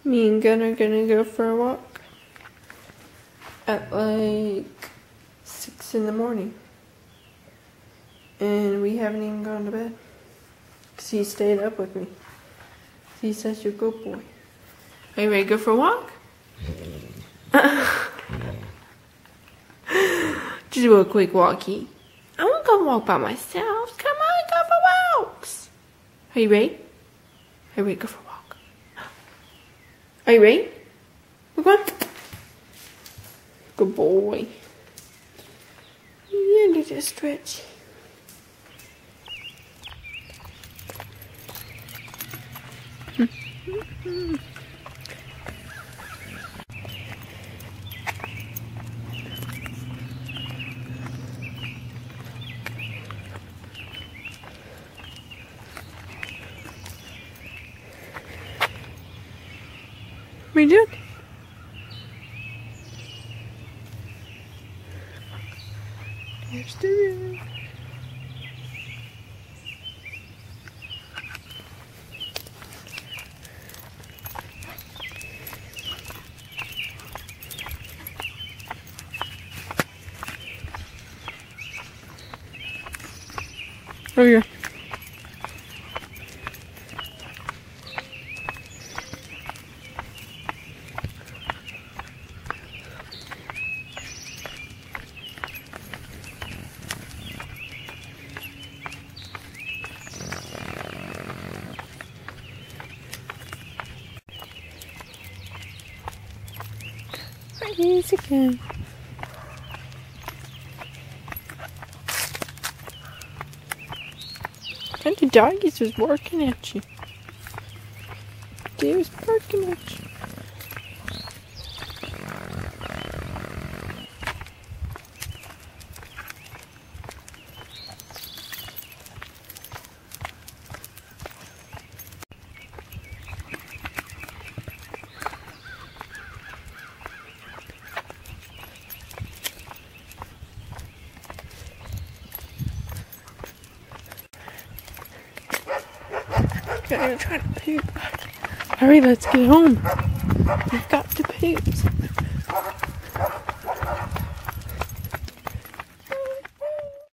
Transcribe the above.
Me and Gunn are gonna go for a walk at like 6 in the morning. And we haven't even gone to bed. Because he stayed up with me. He's such a good boy. Are you ready to go for a walk? Just do a quick walkie. I want to go walk by myself. Come on, go for walks. Are you ready? Are you ready to go for a walk? Are you ready? Come on. Good boy. You need to stretch. What are you doing? There's the room. Oh yeah. He's again. And the doggies was barking at you. They was barking at you. I'm trying to poop. Hurry, let's get home. We've got to poop.